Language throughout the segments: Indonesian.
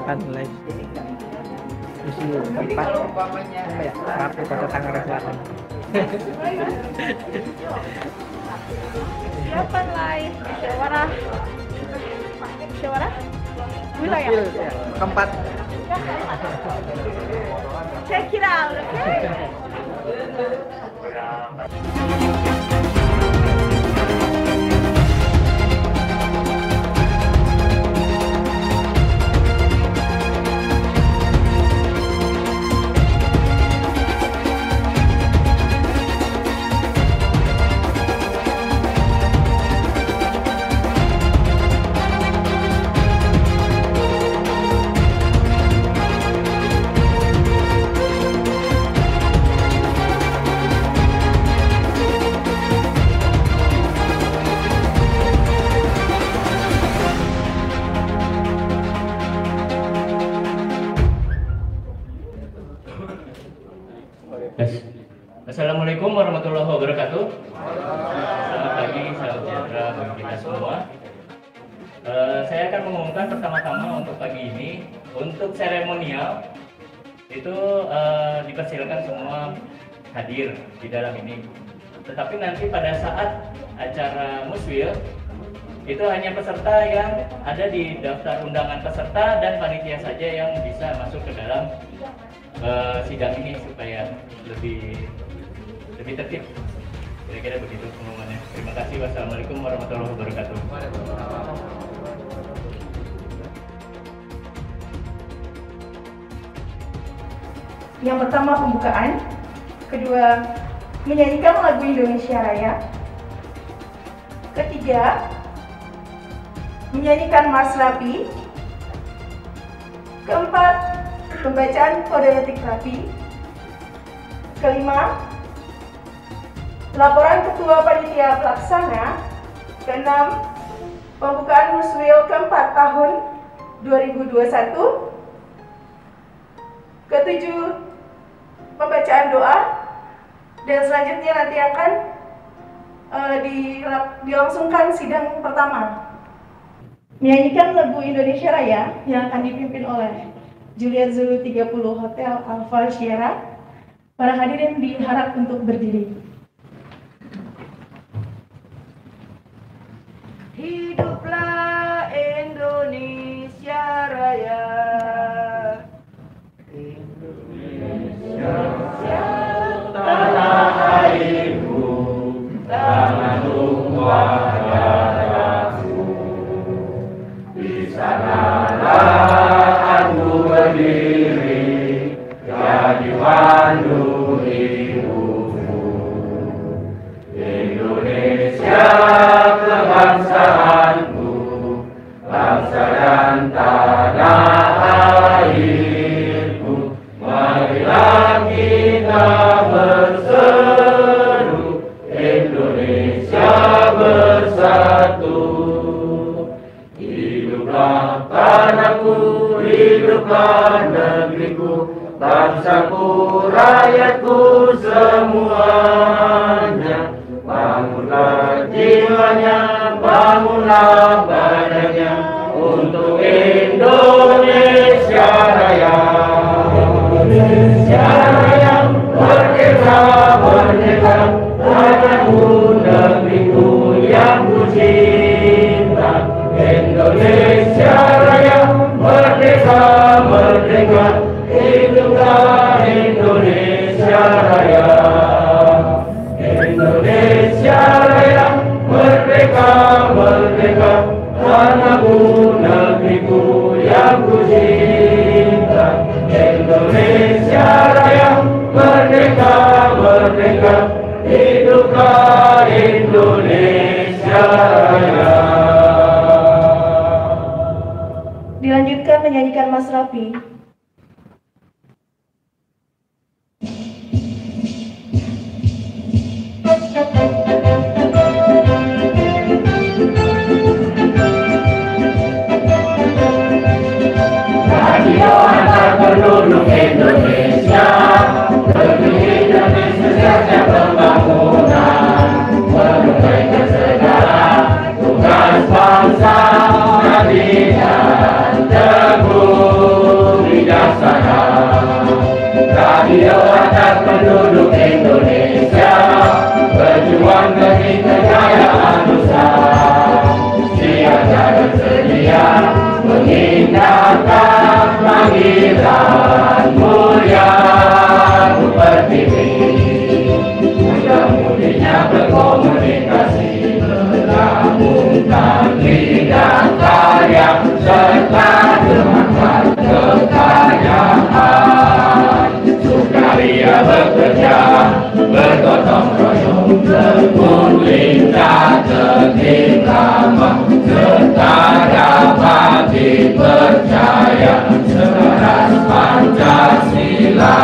akan live misi keempat ya, Rapi Kota Tangerang Selatan. Siapa live musyawarah wilayah Ya, keempat. check it out, okay? Assalamualaikum warahmatullahi wabarakatuh. Selamat pagi, salam sejahtera bagi kita semua. Saya akan mengumumkan pertama-tama untuk pagi ini, untuk seremonial itu dipersilakan semua hadir di dalam ini. Tetapi nanti pada saat acara muswil itu hanya peserta yang ada di daftar undangan peserta dan panitia saja yang bisa masuk ke dalam sidang ini supaya lebih tertib. Kira-kira begitu pengumumannya. Terima kasih. Wassalamualaikum warahmatullahi wabarakatuh. Yang pertama pembukaan, kedua menyanyikan lagu Indonesia Raya, ketiga menyanyikan Mas Rapi, keempat pembacaan kode etik Rapi, kelima laporan ketua panitia pelaksana, keenam pembukaan muswil keempat tahun 2021, ketujuh pembacaan doa, dan selanjutnya nanti akan dilangsungkan sidang pertama. Menyanyikan lagu Indonesia Raya yang akan dipimpin oleh Juliet Zulu 30 Hotel Alfa Sierra. Para hadirin diharap untuk berdiri. Hiduplah Indonesia Raya. Tanah airku, tanah tumpah darahku. Di sanalah aku berdiri, jadi pandu hidupku. Indonesia kebangsaanku, bangsa dan tanah airku. Marilah kita berseru, Indonesia bersatu. Hiduplah tanahku, hiduplah negeriku, bangsaku, rakyatku semuanya. Bangunlah jiwanya, bangunlah badannya, untuk Indonesia Raya. Indonesia Raya, merdeka, merdeka, tanahku, negeriku yang ku cinta. Indonesia Raya, merdeka, merdeka, hiduplah Indonesia Raya. Indonesia Raya, merdeka, merdeka, tanahku, negeriku yang ku cinta. Indonesia Raya, merdeka, merdeka, hiduplah Indonesia Raya. Dilanjutkan menyanyikan Mas Rapi. Radio antar penduduk Indonesia, demi Indonesia sejak pembangunan, menunaikan segala tugas bangsa, nabi dan teguh. antar penduduk Indonesia, berjuang demi kejayaan Nusa. Siaga bersedia mengindahkan panggilan mulia Pertiwi. Mudah-mudinya berkomunikasi, menggabungkan lidah karya serta gerakan kekayaan. Sukaria bekerja, bergotong royong, tekun lincah, tertib ramah, serta dapat dipercaya selaras Pancasila.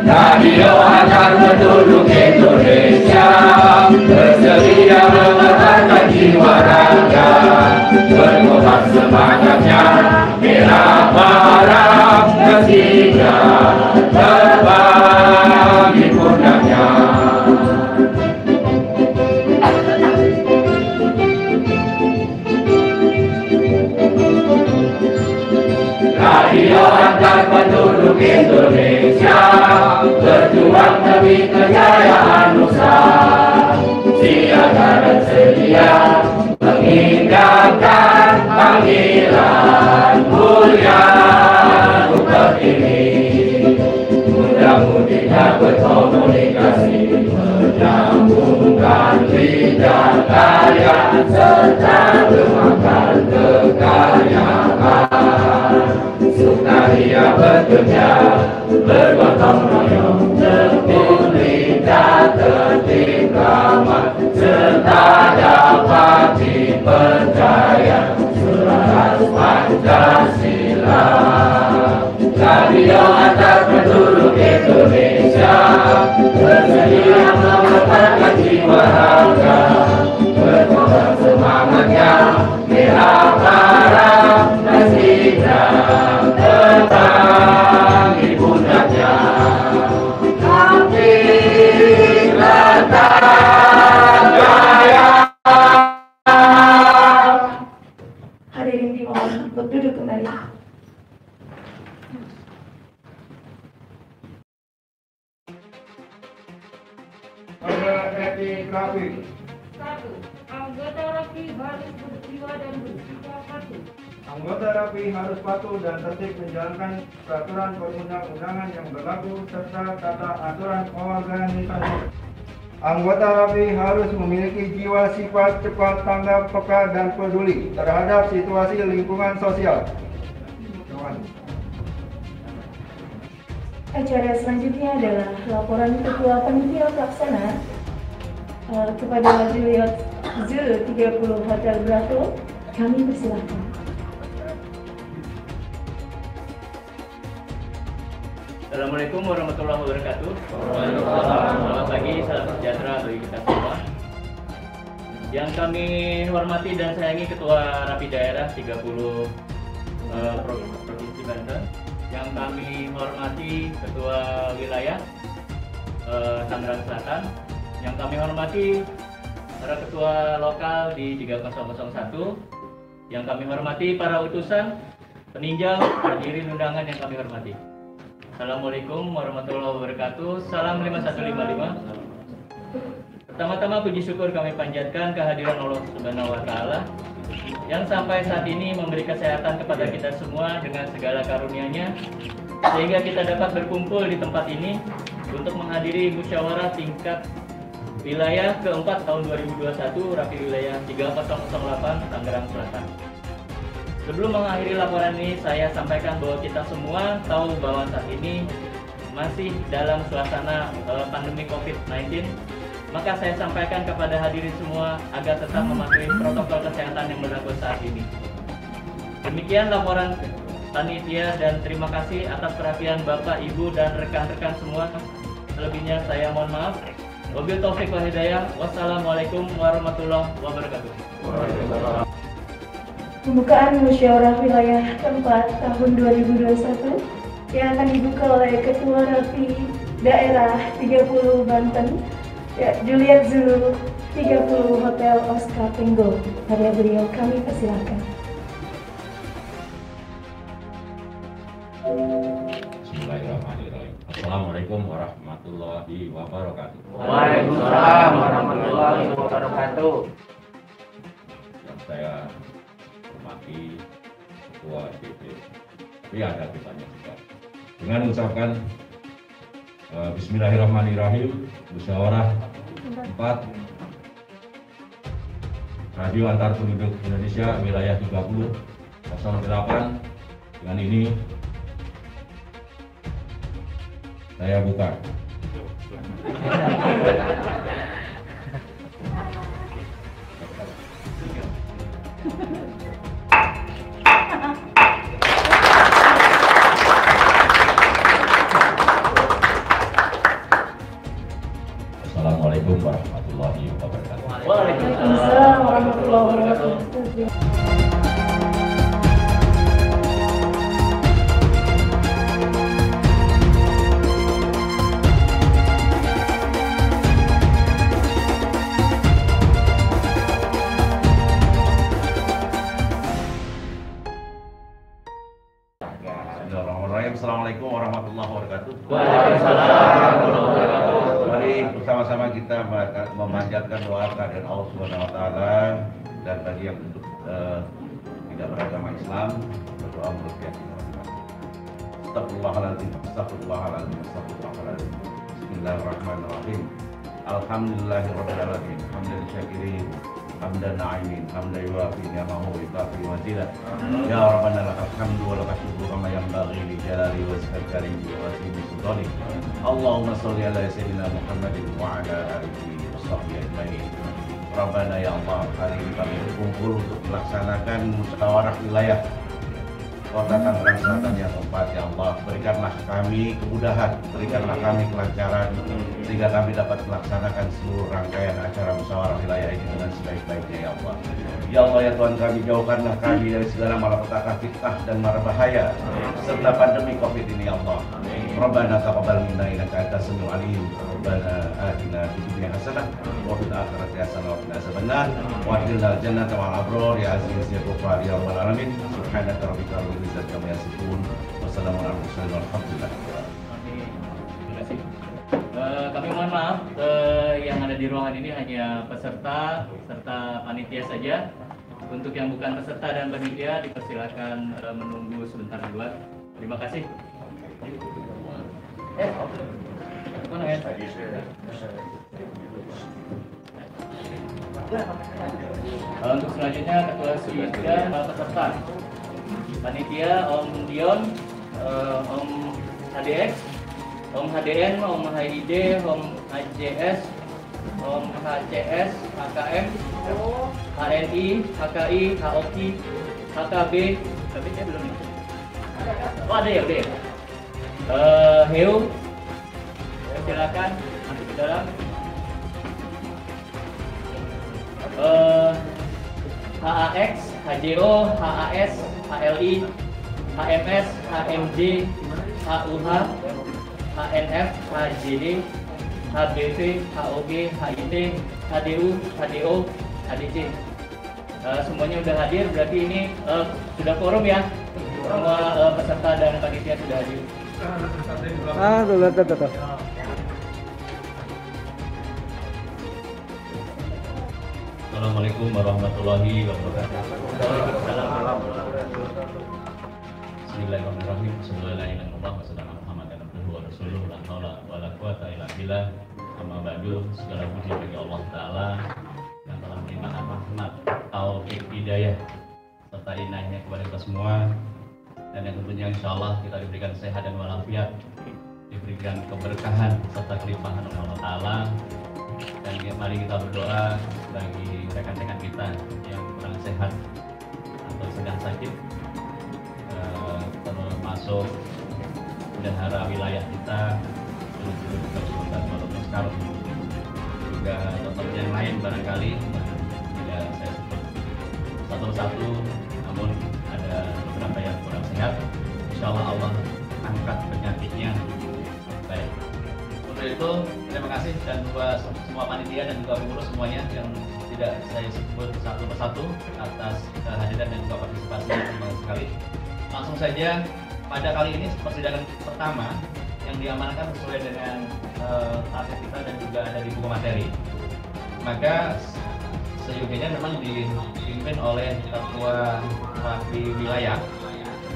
Radio antar penduduk Indonesia bersedia mengetatkan jiwa raga, berkobar semangatnya, merah marah ketiga terbang di pundaknya. Radio antar penduduk Indonesia, berjuang demi kejayaan Nusa. Siaga dan sedia mengindahkan panggilan mulia Pertiwi. Mudah-mudinya berkomunikasi, menyambungkan lidah karya serta gerakan kekayaan. Sukaria bekerja, bergotong royong, tekun lincah, tertib ramah, serta dapat dipercaya selaras Pancasila. Radio antar penduduk Indonesia bersedia mengetatkan jiwa raga, berkobar semangatnya, merah marah ketiga terbang di pundaknya. Kaki letak jaya. Hadirin dimohon untuk duduk kembali. Rapi. 1. Anggota rapi harus berjiwa dan bersikap patuh. Anggota rapi harus patuh dan tertib menjalankan peraturan perundang-undangan yang berlaku serta tata aturan organisasi. Anggota rapi harus memiliki jiwa sifat cepat tanggap, peka dan peduli terhadap situasi lingkungan sosial. Acara selanjutnya adalah laporan Ketua Panitia Pelaksana kepada Juliet Zul 30 Hotel Bravo. Kami persilahkan. Assalamualaikum warahmatullahi wabarakatuh. Selamat pagi, salam sejahtera bagi kita semua. Yang kami hormati dan sayangi Ketua Rapi Daerah 30 Provinsi Banten. Yang kami hormati Ketua Wilayah Tangerang Selatan. Yang kami hormati para ketua lokal di 3001. Yang kami hormati para utusan, peninjau, hadirin undangan yang kami hormati. Assalamualaikum warahmatullahi wabarakatuh. Salam 5155. Pertama-tama puji syukur kami panjatkan kehadiran Allah Subhanahu wa taala yang sampai saat ini memberi kesehatan kepada kita semua dengan segala karunia-Nya sehingga kita dapat berkumpul di tempat ini untuk menghadiri musyawarah tingkat wilayah keempat tahun 2021 Rapi Wilayah 3008 Tangerang Selatan. Sebelum mengakhiri laporan ini, saya sampaikan bahwa kita semua tahu bahwa saat ini masih dalam suasana pandemi COVID-19. Maka saya sampaikan kepada hadirin semua agar tetap mematuhi protokol kesehatan yang berlaku saat ini. Demikian laporan panitia dan terima kasih atas perhatian Bapak, Ibu, dan rekan-rekan semua. Selebihnya saya mohon maaf. Wabillahi taufiq wal hidayah. Wassalamualaikum warahmatullahi wabarakatuh. Pembukaan musyawarah wilayah keempat tahun 2021 yang akan dibuka oleh Ketua Rapi Daerah 30 Banten, Juliet Zulu 30 Hotel Oscar Tenggo. Karya beliau kami persilahkan. Bismillahirrahmanirrahim. Assalamualaikum warahmatullahi wabarakatuh. Waalaikumsalam warahmatullahi wabarakatuh. Yang saya hormati Ketua DPP ada kitanya juga. Dengan mengucapkan Bismillahirrahmanirrahim, musyawarah 4 Radio Antar Penduduk Indonesia wilayah 3008. Dengan ini saya buka. Assalamualaikum warahmatullahi wabarakatuh. Waalaikumsalam warahmatullahi wabarakatuh. Bismillahirrahmanirrahim. Assalamualaikum warahmatullahi wabarakatuh. Waalaikumsalam warahmatullahi wabarakatuh. Mari bersama-sama kita memanjatkan doa kehadirat Allah Subhanahu wa taala, dan bagi yang tidak beragama Islam berdoa menurut keyakinan masing-masing. Astagfirullahaladzim, astagfirullahaladzim, astagfirullahaladzim. Bismillahirrahmanirrahim. Alhamdulillahirabbil alamin. Hamdan syakirin, hamdan na'imin, hamdan yuwafi ni'amahu wa yukafi mazidah. Ya Rabbana lakal hamdu wa lakal syukru kama yanbaghi li jalali wajhikal karim wa azimi sultanik. Allahumma sholli ala sayyidina Muhammadin wa ala alihi washabbihi ajmain. Rabbana ya Allah, hari ini kami berkumpul untuk melaksanakan musyawarah wilayah Kota Tangerang Selatan yang keempat. Ya Allah, berikanlah kami kemudahan, berikanlah kami kelancaran, sehingga kami dapat melaksanakan seluruh rangkaian acara musyawarah wilayah ini dengan sebaik-baiknya. Ya Allah, ya Allah ya Tuhan kami, jauhkanlah kami dari segala malapetaka, fitnah dan mara bahaya serta pandemi Covid ini. Ya Allah, Rabbana taqabbal minna innaka antas samiul alim. Rabbana atina fid dunya hasanah wa fil akhirati hasanah wa qina adzabannar wa adkhilnal jannata ma'al abrar ya aziz ya ghafar ya rabbal alamin. Subhanaka rabbika rabbil izzati amma yasifun wa salamun alal mursalin walhamdulillah. Terima kasih. Kami mohon maaf, yang ada di ruangan ini hanya peserta serta panitia saja. Untuk yang bukan peserta dan panitia dipersilakan menunggu sebentar di luar. Terima kasih. Mana ya? Untuk selanjutnya ketua sidang peserta panitia Om Dion, Om HDX, Om HDN, Om HID, Om HJS, Om HCS, HKM, HNI, HKI, HOK, HKB, HKB belum ya? Oh ada ya, udah ya? Heu, silakan masuk ke dalam. HAX, HJO, HAS, HLI, HMS, HMJ, HUH, HNF, HJD, HBV, HOG, HIT, HDU, HDO, HDC. Semuanya sudah hadir, berarti ini sudah quorum ya. Semua peserta dan panitia sudah hadir. Tuh. Assalamualaikum warahmatullahi wabarakatuh. Bismillahirrahmanirrahim. Amma ba'du, segala puji bagi Allah Ta'ala yang telah memberikan rahmat, taufik, hidayah serta inayahnya kepada kita semua, dan yang tentunya insya Allah kita diberikan sehat dan walafiat, diberikan keberkahan serta kelimpahan oleh Allah Ta'ala. Dan mari kita berdoa bagi rekan-rekan kita yang kurang sehat atau sedang sakit, termasuk bendahara wilayah kita, juga tokoh yang lain barangkali tidak saya sebut satu-satu, namun ada beberapa yang kurang sehat. Insya Allah angkat penyakitnya. Baik. Untuk itu terima kasih, dan buat semua panitia dan juga pengurus semuanya yang tidak saya sebut satu persatu atas kehadiran dan juga partisipasi. Terima kasih sekali. Langsung saja pada kali ini persidangan pertama yang yang diamankan sesuai dengan target kita dan juga ada di buku materi. Maka seyogianya memang dipimpin oleh ketua rapi wilayah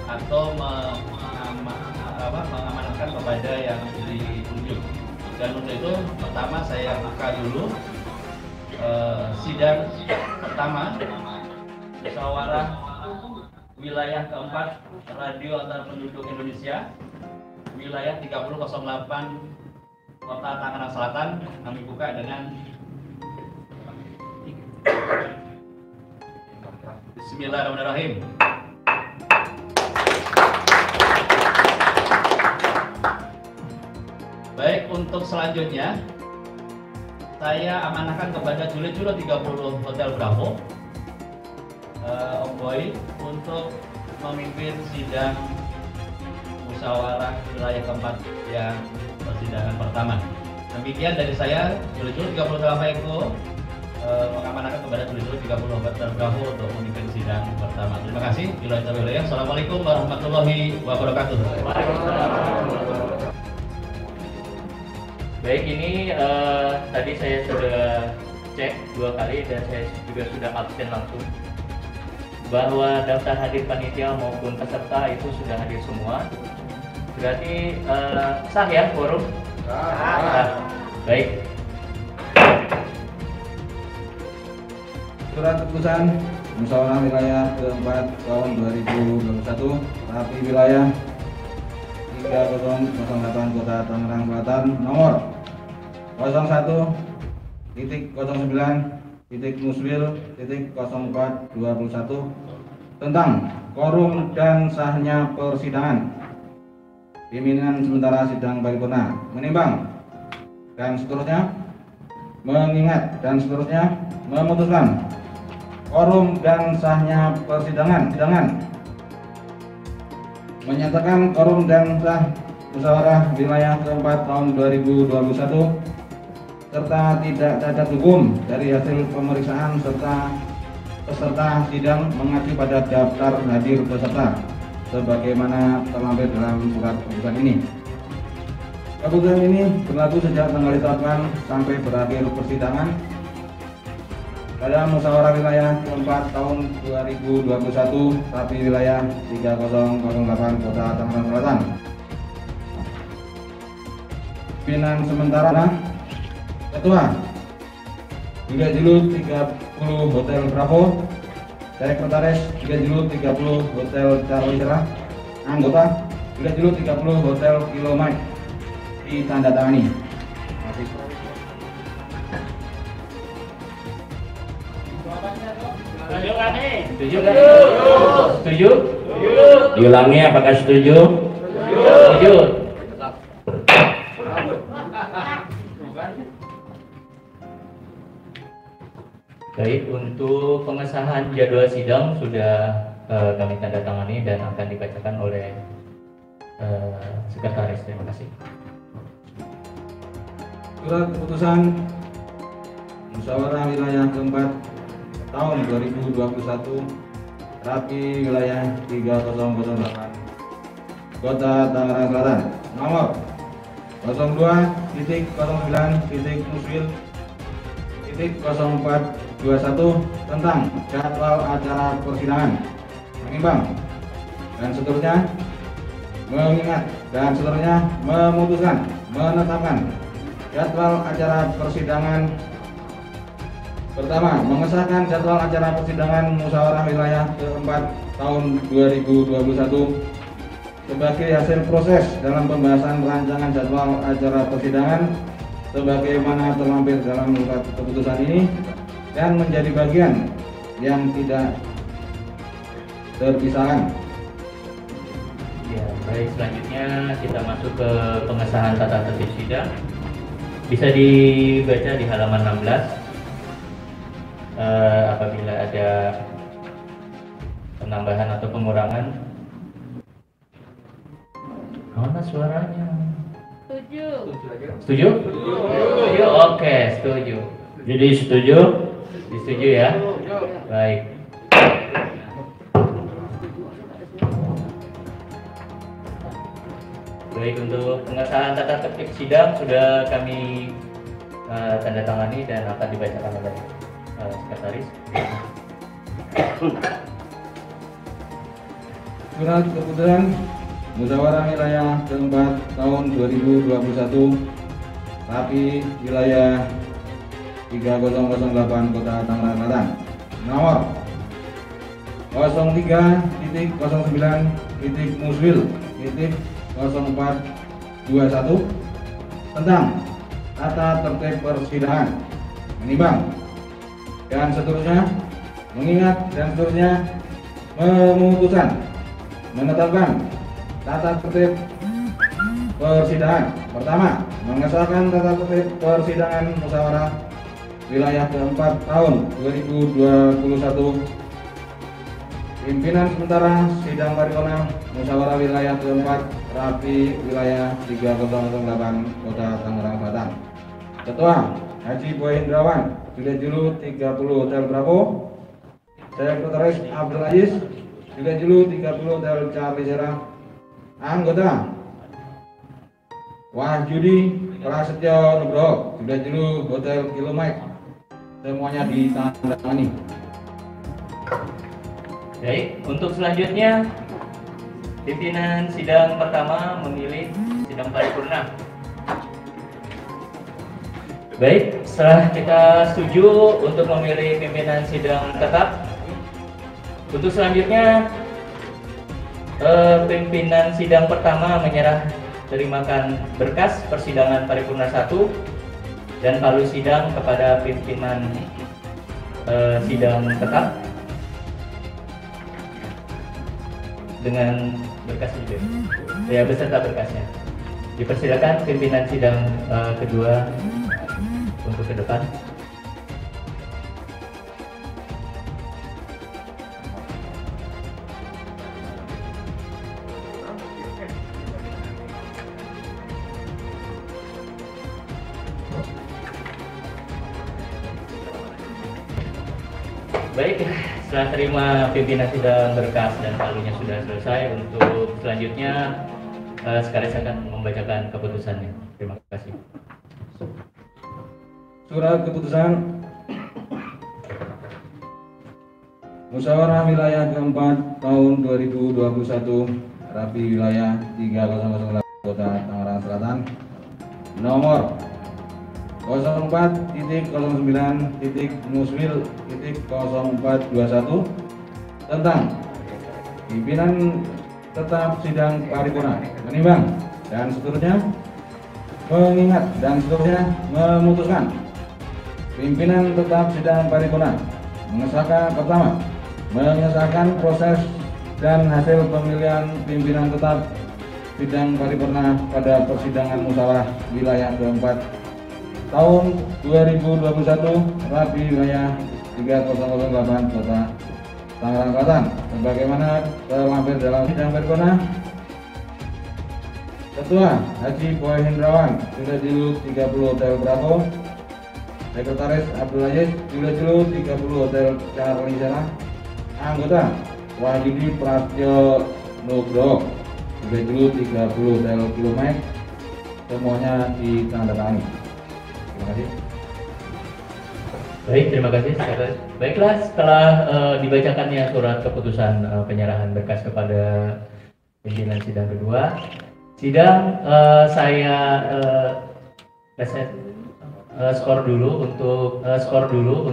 atau mengamanatkan kepada yang ditunjuk. Dan untuk itu pertama saya buka dulu sidang pertama musyawarah wilayah keempat radio antar penduduk Indonesia wilayah 3008 Kota Tangerang Selatan. Kami buka dengan Bismillahirrahmanirrahim. Baik, untuk selanjutnya saya amanahkan kepada Julio 30 Hotel Bravo Om Boy untuk memimpin sidang musyawarah wilayah keempat yang persidangan pertama. Demikian dari saya, Julio 38 Eko mengamanahkan kepada Julio 30 Hotel Bravo untuk memimpin sidang pertama. Terima kasih. Assalamualaikum warahmatullahi wabarakatuh. Baik, ini tadi saya sudah cek 2 kali dan saya juga sudah absen langsung bahwa daftar hadir panitia maupun peserta itu sudah hadir semua. Berarti sah ya quorum? Sah. Baik. Surat keputusan musyawarah wilayah keempat tahun 2021 rapi wilayah 3008 Kota Tangerang Selatan nomor 01.09.Muswil.0421 tentang quorum dan sahnya persidangan. Pimpinan sementara sidang paripurna menimbang dan seterusnya, mengingat dan seterusnya, memutuskan quorum dan sahnya persidangan, menyatakan quorum dan sah musyawarah wilayah keempat tahun 2021 serta tidak cacat hukum dari hasil pemeriksaan serta peserta sidang mengacu pada daftar hadir peserta sebagaimana terlampir dalam surat keputusan ini. Keputusan ini berlaku sejak tanggal ditetapkan sampai berakhir persidangan pada musyawarah wilayah keempat tahun 2021 rapi wilayah 3008 Kota Tangerang Selatan. Pimpinan sementara Ketua Julio 30 Hotel Bravo, Sekretaris Julio 30 Hotel Charlie Cerah, anggota Julio 30 Hotel Kilo Mike ditandatangani. Setuju kan? Setuju? Diulangi, apakah setuju? Setuju. Baik, untuk pengesahan jadwal sidang sudah kami tanda tangani dan akan dibacakan oleh sekretaris. Terima kasih. Surat keputusan musyawarah wilayah keempat tahun 2021 rapi wilayah 3008 Kota Tangerang Selatan nomor 02.09.Muswil.0421 tentang jadwal acara persidangan, menimbang dan seterusnya, mengingat dan seterusnya, memutuskan, menetapkan jadwal acara persidangan. Pertama, mengesahkan jadwal acara persidangan musyawarah wilayah keempat tahun 2021 sebagai hasil proses dalam pembahasan rancangan jadwal acara persidangan sebagaimana terlampir dalam surat keputusan ini dan menjadi bagian yang tidak terpisahkan. Ya, baik, selanjutnya kita masuk ke pengesahan tata tertib sidang. Bisa dibaca di halaman 16. Apabila ada penambahan atau pengurangan. Mana suaranya? Setuju. Setuju? Setuju. Oke, setuju. Jadi setuju? Disetujui ya? Baik. Baik. Baik, untuk pengesahan tata tertib sidang sudah kami tanda tangani dan akan dibacakan oleh sekretaris. Surat keputusan Musyawarah Wilayah keempat tahun 2021 Rapi Wilayah 3008 Kota Tangerang Selatan nomor 03.09.Muswil.0421 tentang tata tertib persidangan menimbang dan seterusnya, mengingat dan seterusnya, memutuskan menetapkan tata tertib persidangan. Pertama, mengesahkan tata tertib persidangan musyawarah wilayah keempat tahun 2021. Pimpinan sementara sidang paripurna musyawarah wilayah keempat Rapi wilayah 3008 Kota Tangerang Selatan. Ketua Haji Boy Hendrawan, Juliet Julu 30 Hotel Bravo. Sekretaris Abdul Aziz, Juliet Julu 30 Hotel Charlie Sierra. Anggota Wahyudi Prasetyo Nugroho, Juliet Julu Hotel Kilo Mike. Semuanya ditandatangani. Baik, untuk selanjutnya pimpinan sidang pertama memilih sidang paripurna. Baik, setelah kita setuju untuk memilih pimpinan sidang tetap, untuk selanjutnya pimpinan sidang pertama menyerah terimakan berkas persidangan paripurna 1 dan palu sidang kepada pimpinan sidang tetap dengan berkas juga ya, beserta berkasnya. Dipersilakan pimpinan sidang kedua untuk ke depan. Baik, setelah terima pimpinan sidang berkas dan palunya sudah selesai, untuk selanjutnya sekretaris akan membacakan keputusannya. Terima kasih. Surat keputusan Musyawarah Wilayah keempat tahun 2021 Rapi Wilayah 3008 Kota Tangerang Selatan nomor 04.09.Muswil.0421 tentang pimpinan tetap sidang paripurna menimbang dan seterusnya, mengingat dan seterusnya, memutuskan pimpinan tetap sidang paripurna mengesahkan pertama, mengesahkan proses dan hasil pemilihan pimpinan tetap sidang paripurna pada persidangan musyawarah wilayah keempat tahun 2021 Rapi wilayah 3008 Kota Tangerang Selatan sebagaimana terlampir dalam sidang paripurna. Ketua Haji Boy Hendrawan, Juliet Julu 30 Hotel Bravo. Sekretaris Abdul Aziz, Juliet Julu 30 Hotel Charlie Sierra. Anggota Wahyudi Prasetyo Nugroho, Juliet Julu 30 Hotel Kilo Mike. Semuanya ditandatangani. Terima kasih. Baik, terima kasih sekretaris. Baiklah, setelah dibacakannya surat keputusan penyerahan berkas kepada pimpinan sidang kedua, sidang saya skor dulu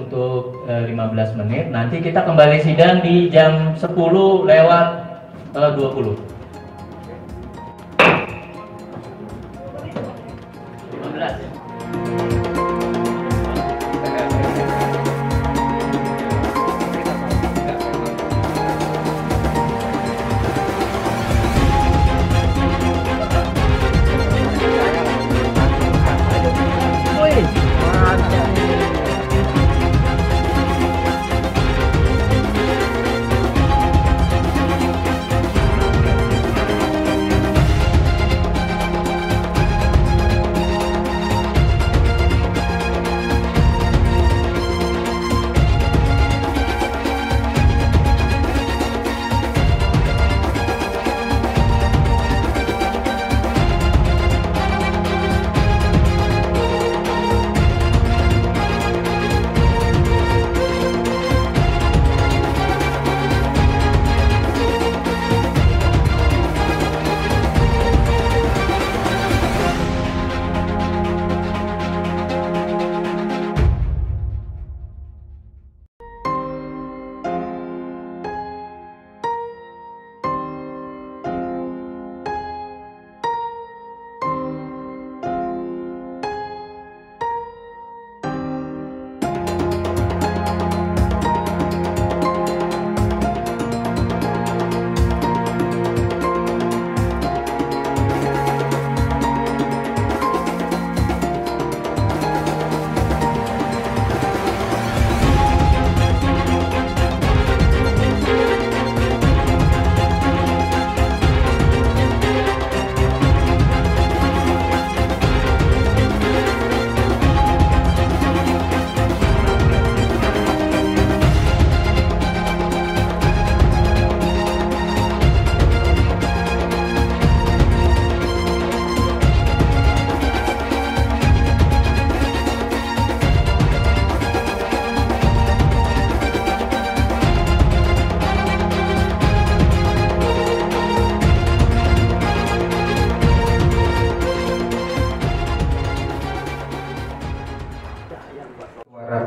untuk 15 menit. Nanti kita kembali sidang di jam 10:20. 15.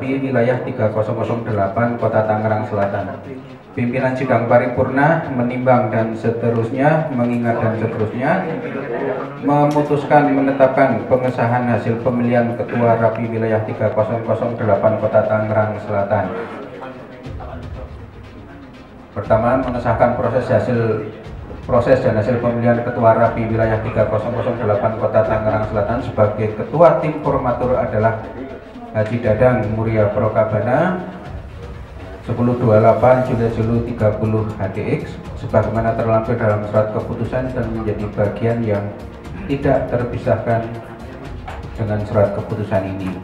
Rapi Wilayah 3008 Kota Tangerang Selatan. Pimpinan sidang paripurna menimbang dan seterusnya, mengingat dan seterusnya, memutuskan menetapkan pengesahan hasil pemilihan Ketua Rapi Wilayah 3008 Kota Tangerang Selatan. Pertama, mengesahkan proses dan hasil pemilihan Ketua Rapi Wilayah 3008 Kota Tangerang Selatan sebagai Ketua Tim Formatur adalah Haji Dadang Muria Prokabana 1028 Juli 30 HDX sebagaimana terlampir dalam surat keputusan dan menjadi bagian yang tidak terpisahkan dengan surat keputusan ini.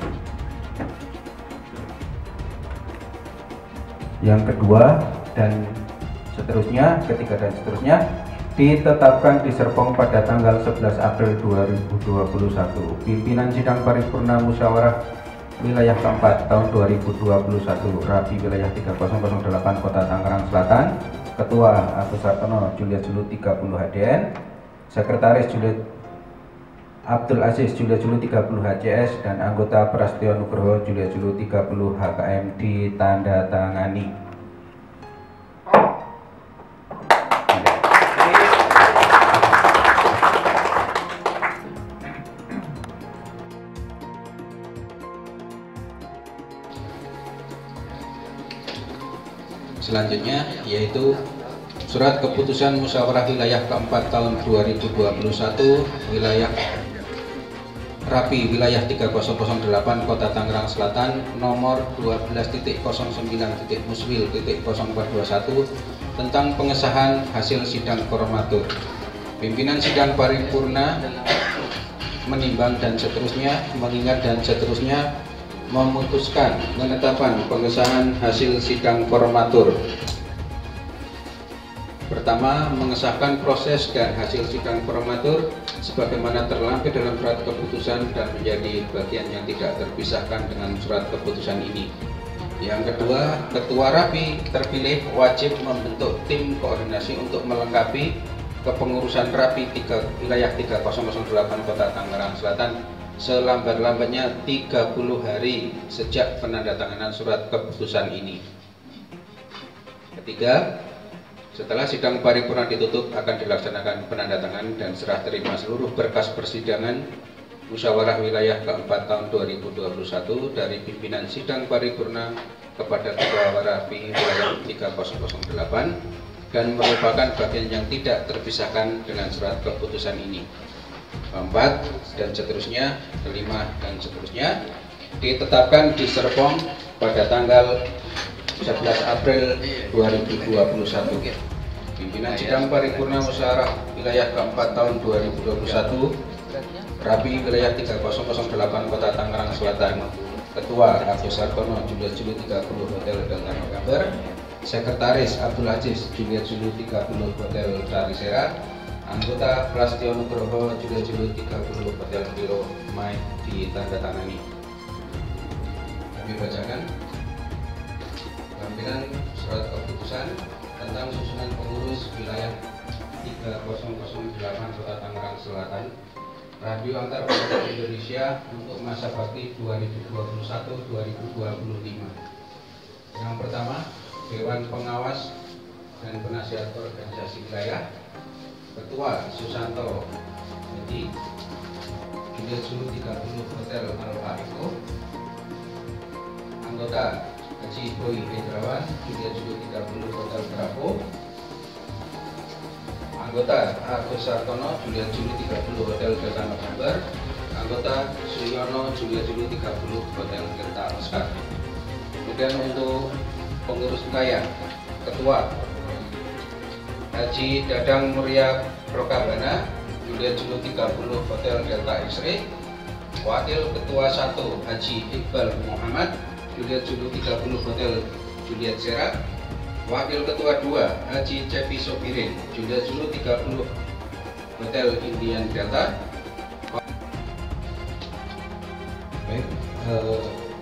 Yang kedua dan seterusnya, ketiga dan seterusnya ditetapkan di Serpong pada tanggal 11 April 2021. Pimpinan Sidang Paripurna Musyawarah Wilayah keempat tahun 2021 Rapi Wilayah 3008 Kota Tangerang Selatan. Ketua Agus Sartono Juliet Julu 30 HDN, Sekretaris Juliet Abdul Aziz Juliet Julu 30 HCS, dan anggota Prastio Nugroho Juliet Julu 30 HKM ditandatangani. Selanjutnya yaitu Surat Keputusan Musyawarah Wilayah keempat tahun 2021 Wilayah Rapi Wilayah 3008 Kota Tangerang Selatan nomor 12.09.muswil.0421 tentang pengesahan hasil sidang formatur. Pimpinan sidang paripurna menimbang dan seterusnya, mengingat dan seterusnya, memutuskan penetapan pengesahan hasil sidang formatur. Pertama, mengesahkan proses dan hasil sidang formatur sebagaimana terlampir dalam surat keputusan dan menjadi bagian yang tidak terpisahkan dengan surat keputusan ini. Yang kedua, Ketua Rapi terpilih wajib membentuk tim koordinasi untuk melengkapi kepengurusan Rapi Wilayah 3008 Kota Tangerang Selatan selambat-lambatnya 30 hari sejak penandatanganan surat keputusan ini. Ketiga, setelah sidang paripurna ditutup akan dilaksanakan penandatanganan dan serah terima seluruh berkas persidangan Musyawarah Wilayah keempat tahun 2021 dari pimpinan sidang paripurna kepada Ketua Rapi Wilayah 3008 dan merupakan bagian yang tidak terpisahkan dengan surat keputusan ini. Keempat dan seterusnya, kelima dan seterusnya ditetapkan di Serpong pada tanggal 11 April 2021. Pimpinan Sidang Paripurna Musyawarah Wilayah keempat tahun 2021 Rapi Wilayah 3008 Kota Tangerang Selatan. Ketua Agus Sartono Juliet Julu 30 Hotel Delta November, Sekretaris Abdul Aziz Juliet Julu 30 Hotel Tarisera, anggota Prastio Nugroho Juliet Julu 30 Hotel Biro Mai ditandatangani. Kami bacakan lampiran surat keputusan tentang susunan pengurus wilayah 3008 Kota Tangerang Selatan Radio Antar Pondok Indonesia untuk masa bakti 2021-2025. Yang pertama, Dewan Pengawas dan Penasihat Organisasi Wilayah. Ketua Susanto Jadi Juliet Julu 30 Hotel Alfa Eko. Anggota Haji Boy Hendrawan Juliet Julu 30 Hotel Bravo. Anggota Agus Sartono Juliet Julu 30 Hotel Delta November. Anggota Suyono Juliet Julu 30 Hotel Delta Oscar. Kemudian untuk pengurus wilayah, Ketua Haji Dadang Muria Prokabana Juliet Julu 30 Hotel Delta X-Ray. Wakil Ketua 1 Haji Iqbal Muhammad Juliet Julu 30 Hotel Juliet Serat. Wakil Ketua 2 Haji Cepi Sopirin Juliet Julu 30 Hotel Indian Delta. Baik,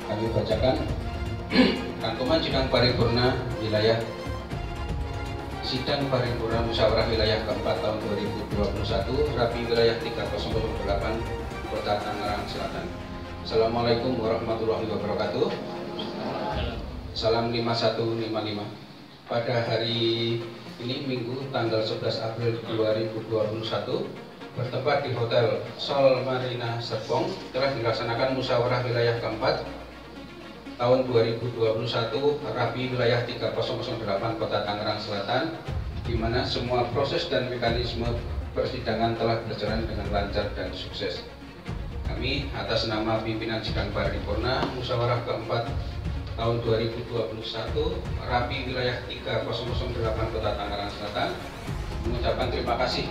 kami bacakan rangkuman sidang paripurna wilayah Sidang Paripurna Musyawarah Wilayah keempat tahun 2021 Rapi Wilayah 3008 Kota Tangerang Selatan. Assalamualaikum warahmatullahi wabarakatuh. Salam 5155. Pada hari ini Minggu tanggal 11 April 2021 bertempat di Hotel Sol Marina Serpong telah dilaksanakan musyawarah wilayah keempat tahun 2021 Rapi Wilayah 3008 Kota Tangerang Selatan, di mana semua proses dan mekanisme persidangan telah berjalan dengan lancar dan sukses. Kami atas nama pimpinan sidang paripurna musyawarah keempat tahun 2021 Rapi Wilayah 3008 Kota Tangerang Selatan mengucapkan terima kasih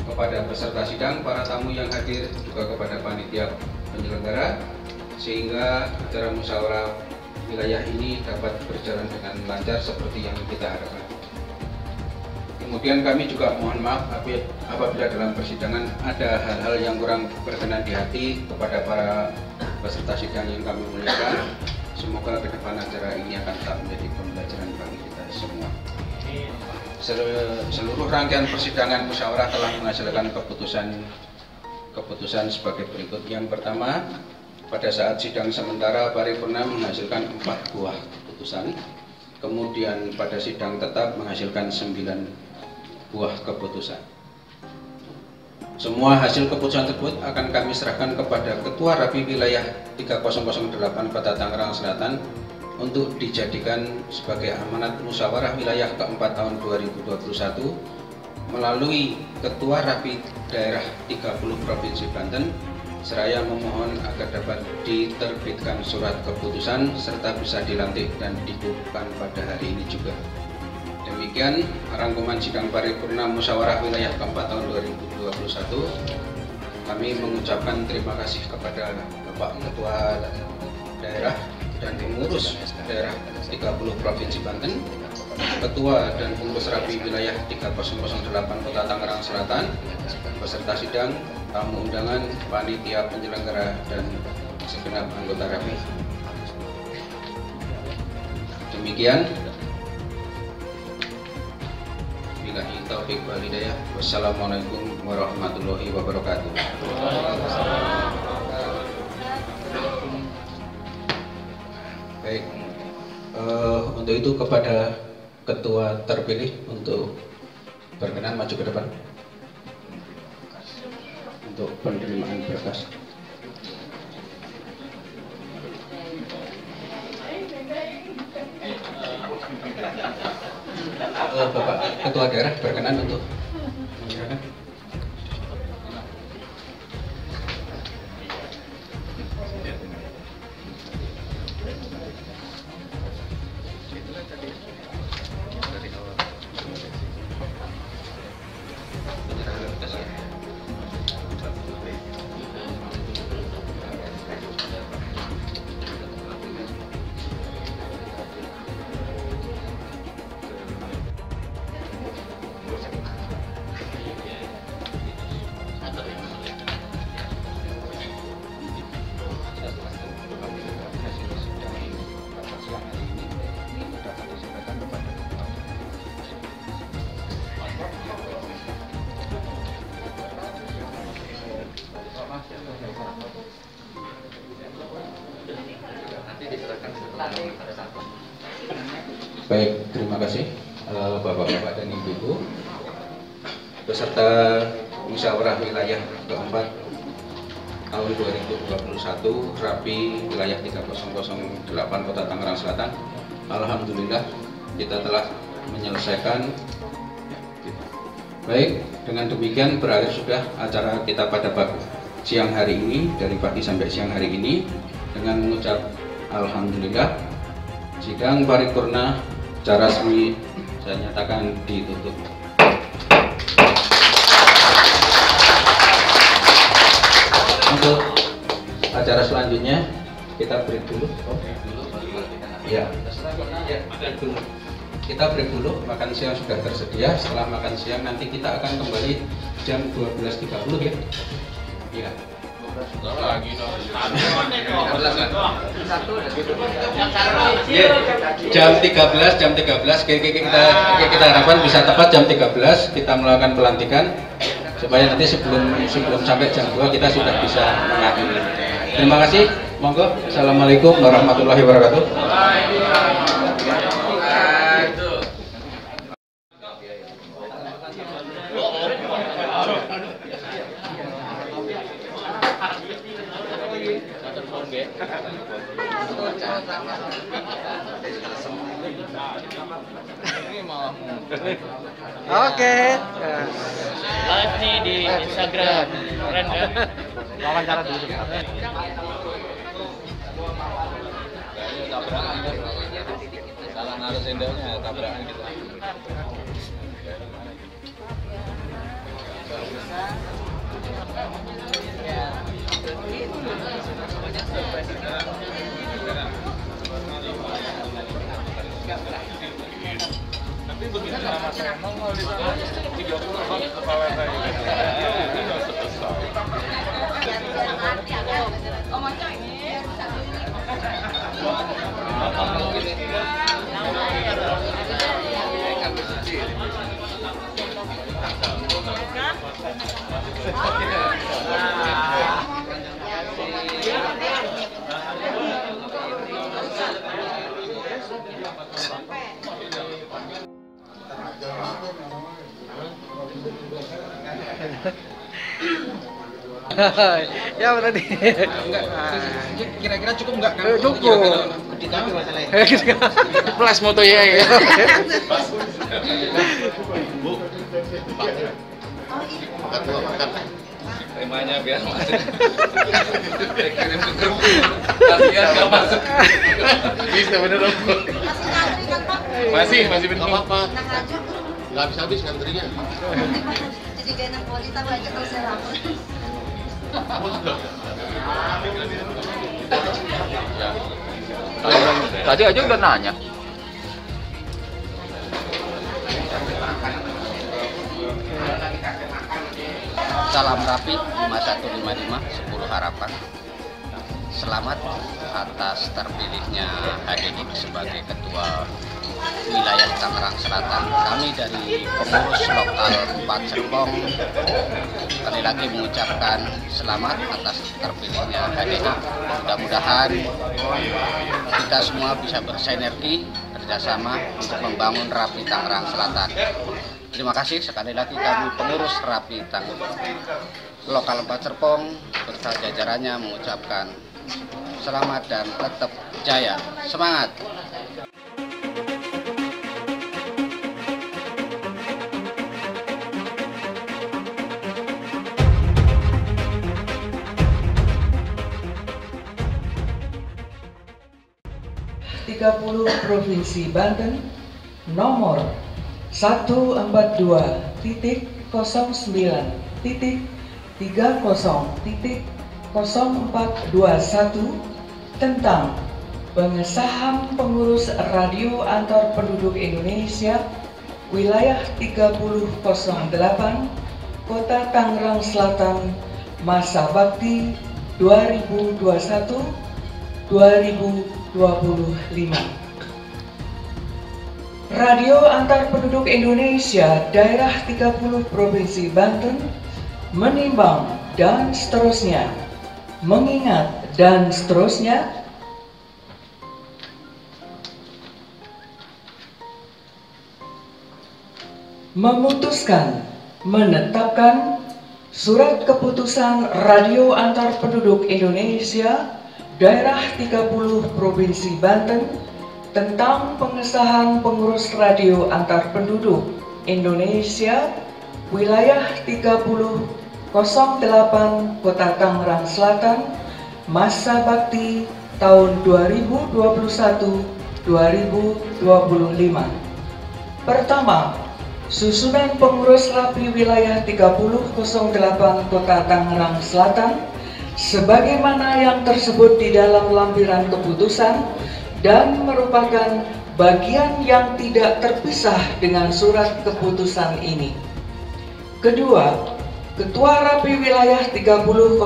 kepada peserta sidang, para tamu yang hadir, juga kepada panitia penyelenggara, sehingga acara musyawarah wilayah ini dapat berjalan dengan lancar seperti yang kita harapkan. Kemudian kami juga mohon maaf apabila dalam persidangan ada hal-hal yang kurang berkenan di hati kepada para peserta sidang yang kami muliakan. Semoga ke depan acara ini akan tetap menjadi pembelajaran bagi kita semua. Seluruh rangkaian persidangan musyawarah telah menghasilkan keputusan sebagai berikut. Yang pertama, pada saat sidang sementara paripurna menghasilkan 4 buah keputusan. Kemudian pada sidang tetap menghasilkan 9 buah keputusan. Semua hasil keputusan tersebut akan kami serahkan kepada Ketua Rapi Wilayah 3008 Kota Tangerang Selatan untuk dijadikan sebagai amanat musyawarah wilayah keempat tahun 2021 melalui Ketua Rapi Daerah 30 Provinsi Banten, seraya memohon agar dapat diterbitkan surat keputusan serta bisa dilantik dan dikukuhkan pada hari ini juga. Demikian rangkuman sidang paripurna musyawarah wilayah keempat tahun 2021. Kami mengucapkan terima kasih kepada Bapak Ketua Daerah dan pengurus daerah 30 Provinsi Banten, Ketua dan pengurus Rapi Wilayah 3008 Kota Tangerang Selatan, peserta sidang, tamu undangan, panitia penyelenggara, dan segenap anggota Rapi. Demikian. Billahi taufiq wal hidayah. Wassalamualaikum warahmatullahi wabarakatuh. Baik, untuk itu kepada ketua terpilih untuk berkenan maju ke depan untuk penerimaan berkas. Bapak Ketua Daerah berkenan untuk menyerahkan. Baik, terima kasih Bapak-bapak dan Ibu-ibu peserta musyawarah wilayah keempat tahun 2021 Rapi Wilayah 3008 Kota Tangerang Selatan. Alhamdulillah kita telah menyelesaikan. Baik, dengan demikian berakhir sudah acara kita pada siang hari ini, dari pagi sampai siang hari ini, dengan mengucap alhamdulillah. Sidang paripurna secara resmi saya nyatakan ditutup. Untuk acara selanjutnya kita break dulu. Ya, kita break dulu. Makan siang sudah tersedia. Setelah makan siang nanti kita akan kembali jam 12.30 ya. Iya. Jam 13 kita harapkan bisa tepat jam 13 kita melakukan pelantikan supaya nanti sebelum sampai jam 2 kita sudah bisa mengakhiri. Terima kasih. Monggo. Assalamualaikum warahmatullahi wabarakatuh. Oke. Live nih di Instagram. Keren kan? Wawancara dulu. Tabrakan kan? Salah naruh sendoknya, tabrakan gitu. Nanti begitu nama saya nongol di sana 30 kepala saya. Ini nggak selesai. Ya berarti. Kira-kira cukup nggak? Cukup. Di kami masalahnya. Plus moto ya. Bu, makan dua makan. Temanya biar masuk. Kirim ke grup. Biar nggak masuk. Bisa bener dong. Masih penting. Nggak apa-apa. Nggak habis-habis ngantrinya. Jadi gak enak kalau ditambah aja kalau saya lapar. Tadi aja udah nanya. Salam Rapi 5155 10 Harapan. Selamat atas terpilihnya HDI sebagai Ketua Wilayah Tangerang Selatan. Kami dari pengurus lokal 4 Serpong sekali lagi mengucapkan selamat atas terpilihnya HDI. Mudah-mudahan kita semua bisa bersinergi kerjasama untuk membangun Rapi Tangerang Selatan. Terima kasih sekali lagi kami pengurus Rapi Tangerang lokal 4 Serpong beserta jajarannya mengucapkan selamat dan tetap jaya. Semangat! Provinsi Banten nomor 142.30.0421 tentang pengesahan pengurus radio antar penduduk Indonesia wilayah 3008 Kota Tangerang Selatan masa bakti 2021-2025. Radio antar penduduk Indonesia daerah 30 Provinsi Banten menimbang dan seterusnya, mengingat dan seterusnya, memutuskan, menetapkan surat keputusan radio antar penduduk Indonesia daerah 30 Provinsi Banten tentang pengesahan pengurus radio antar penduduk Indonesia wilayah 3008 Kota Tangerang Selatan masa bakti tahun 2021-2025. Pertama, susunan pengurus Rapi wilayah 3008 Kota Tangerang Selatan sebagaimana yang tersebut di dalam lampiran keputusan dan merupakan bagian yang tidak terpisah dengan surat keputusan ini. Kedua, Ketua Rapi wilayah 3008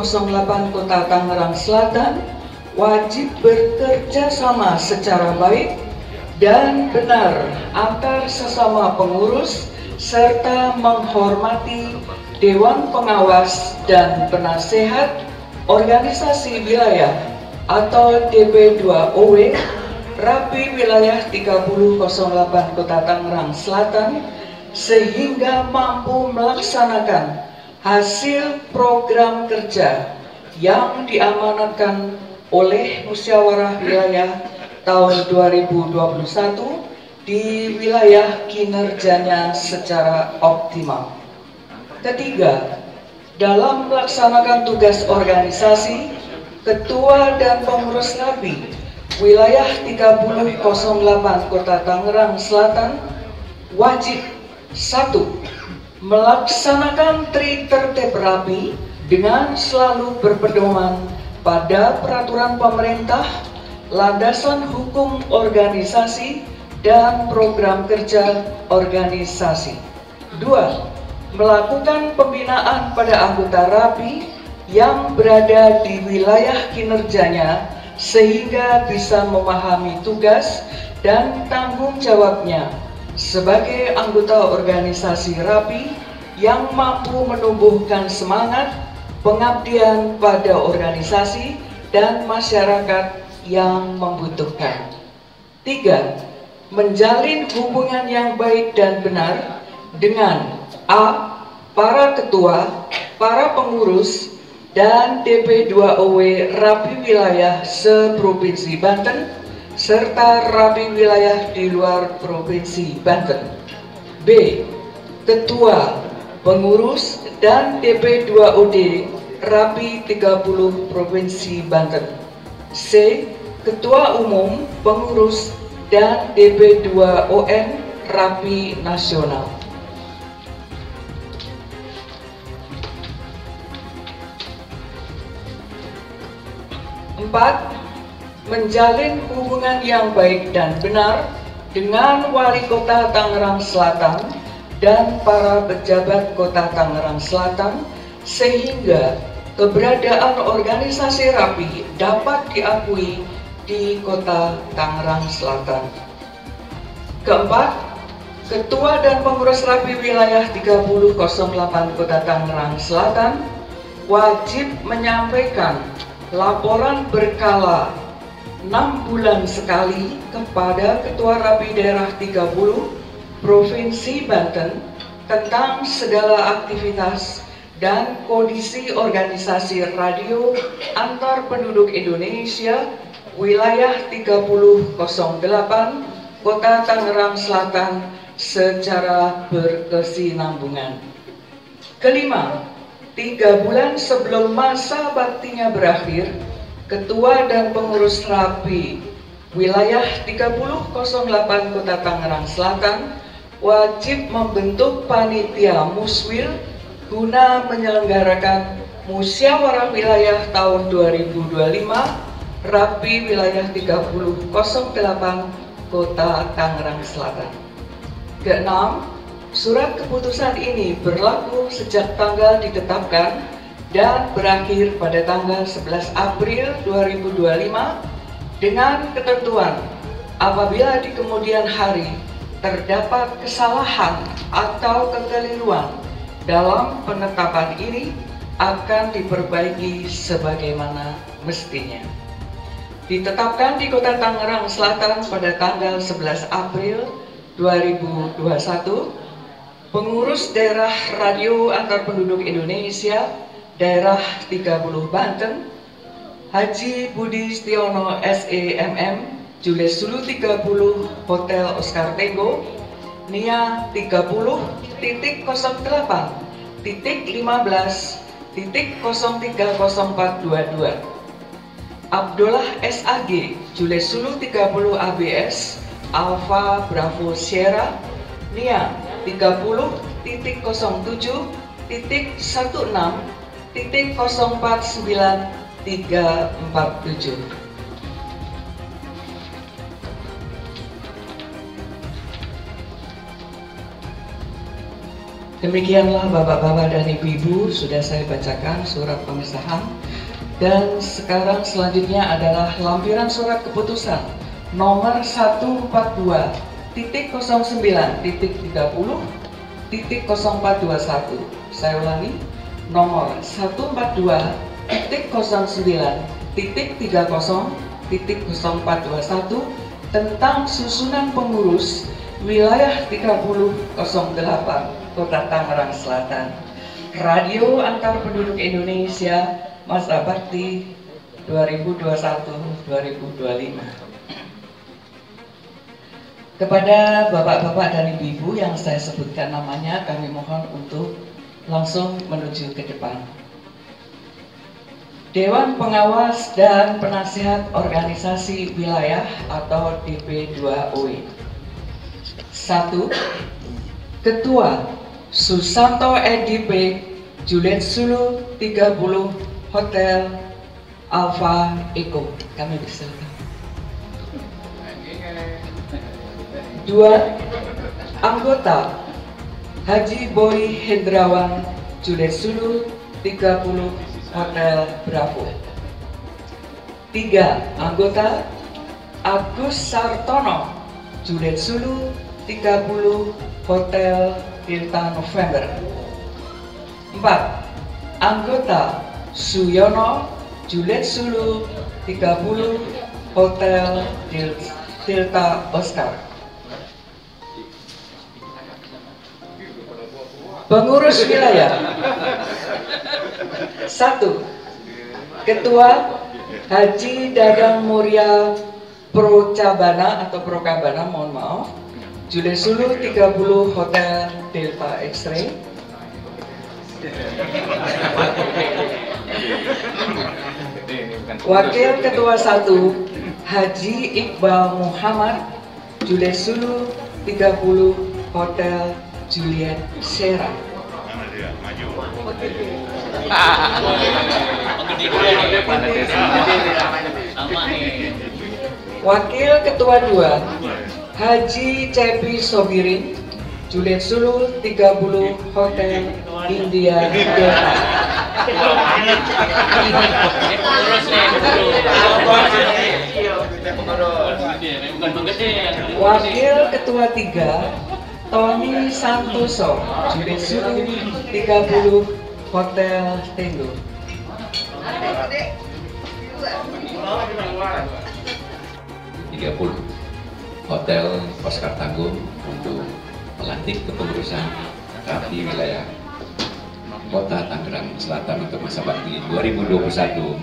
Kota Tangerang Selatan wajib bekerja sama secara baik dan benar antar sesama pengurus serta menghormati Dewan Pengawas dan Penasehat organisasi wilayah atau DP2OW Rapi Wilayah 3008 Kota Tangerang Selatan sehingga mampu melaksanakan hasil program kerja yang diamanatkan oleh Musyawarah Wilayah tahun 2021 di wilayah kinerjanya secara optimal. Ketiga, dalam melaksanakan tugas organisasi, Ketua dan Pengurus Rapi Wilayah 3008 Kota Tangerang Selatan wajib 1. Melaksanakan tri tertib rapi dengan selalu berpedoman pada peraturan pemerintah, landasan hukum organisasi, dan program kerja organisasi. 2. Melakukan pembinaan pada anggota rapi yang berada di wilayah kinerjanya sehingga bisa memahami tugas dan tanggung jawabnya sebagai anggota organisasi rapi yang mampu menumbuhkan semangat pengabdian pada organisasi dan masyarakat yang membutuhkan. 3. Menjalin hubungan yang baik dan benar dengan A. Para ketua, para pengurus, dan DP2OW Rapi Wilayah se-Provinsi Banten serta Rapi Wilayah di luar Provinsi Banten. B. Ketua, pengurus, dan DP2OD Rapi 30 Provinsi Banten. C. Ketua umum, pengurus, dan DP2ON Rapi Nasional. 4. Menjalin hubungan yang baik dan benar dengan Wali Kota Tangerang Selatan dan para pejabat Kota Tangerang Selatan sehingga keberadaan organisasi rapi dapat diakui di Kota Tangerang Selatan. Keempat, Ketua dan Pengurus Rapi Wilayah 3008 Kota Tangerang Selatan wajib menyampaikan laporan berkala 6 bulan sekali kepada Ketua Rapi Daerah 30 Provinsi Banten tentang segala aktivitas dan kondisi organisasi radio antar penduduk Indonesia wilayah 3008 Kota Tangerang Selatan secara berkesinambungan. Kelima, 3 bulan sebelum masa baktinya berakhir, Ketua dan Pengurus Rapi Wilayah 3008 Kota Tangerang Selatan wajib membentuk panitia muswil guna menyelenggarakan Musyawarah Wilayah tahun 2025 Rapi Wilayah 3008 Kota Tangerang Selatan. Keenam, surat keputusan ini berlaku sejak tanggal ditetapkan dan berakhir pada tanggal 11 April 2025 dengan ketentuan apabila di kemudian hari terdapat kesalahan atau kekeliruan dalam penetapan ini akan diperbaiki sebagaimana mestinya. Ditetapkan di Kota Tangerang Selatan pada tanggal 11 April 2021, Pengurus Daerah Radio Antar Penduduk Indonesia Daerah 30 Banten, Haji Budi Stiono SEMM, Jules Zulu 30 Hotel Oscar Tango, NIA 30.15.030422, Abdullah SAG, Jules Zulu 30 ABS, Alpha Bravo Sierra, NIA 30.017.049.347. Demikianlah Bapak-Bapak dan Ibu-Ibu, sudah saya bacakan surat pemisahan. Dan sekarang selanjutnya adalah lampiran surat keputusan nomor 142.09.0421. Saya ulangi, nomor 142.09.0421 tentang susunan pengurus wilayah 3008 Kota Tangerang Selatan. Radio Antar Penduduk Indonesia Masa Bakti 2021-2025. Kepada bapak-bapak dan ibu-ibu yang saya sebutkan namanya, kami mohon untuk langsung menuju ke depan. Dewan Pengawas dan Penasihat Organisasi Wilayah atau DP2OW. 1. Ketua Susanto EDP Juliet Sulu 30 Hotel Alfa Eko. Kami persilakan. 2. Anggota Haji Boy Hendrawan Juliet Sulu 30 Hotel Bravo. 3. Anggota Agus Sartono Juliet Sulu 30 Hotel Delta November. 4. Anggota Suyono Juliet Sulu 30 Hotel Delta Oscar. Pengurus wilayah. 1. Ketua Haji Dadang Muria Procabana atau Procabana, mohon maaf, Juliet Sulu 30 Hotel Delta X-Ray. Wakil Ketua 1 Haji Iqbal Muhammad Juliet Sulu 30 Hotel Juliet Sierra. Wakil Ketua 2 Haji Cepi Sobirin Juliet Sulu 30 Hotel India Delta. Wakil Ketua 3 Tony Santoso Juliet Sulu 30 Hotel Tenggo. 30 Hotel Oscar Tanggung untuk melantik kepengurusan rapi wilayah Kota Tangerang Selatan untuk masa bakti 2021-2025.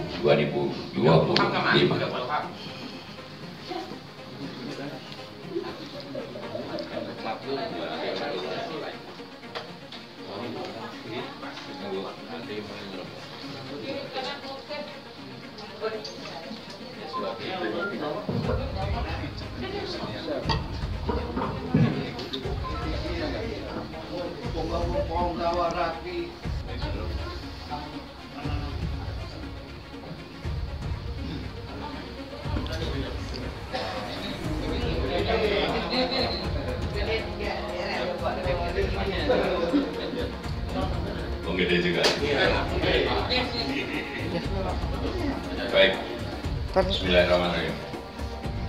Gede juga. Baik. Bismillahirrahmanirrahim.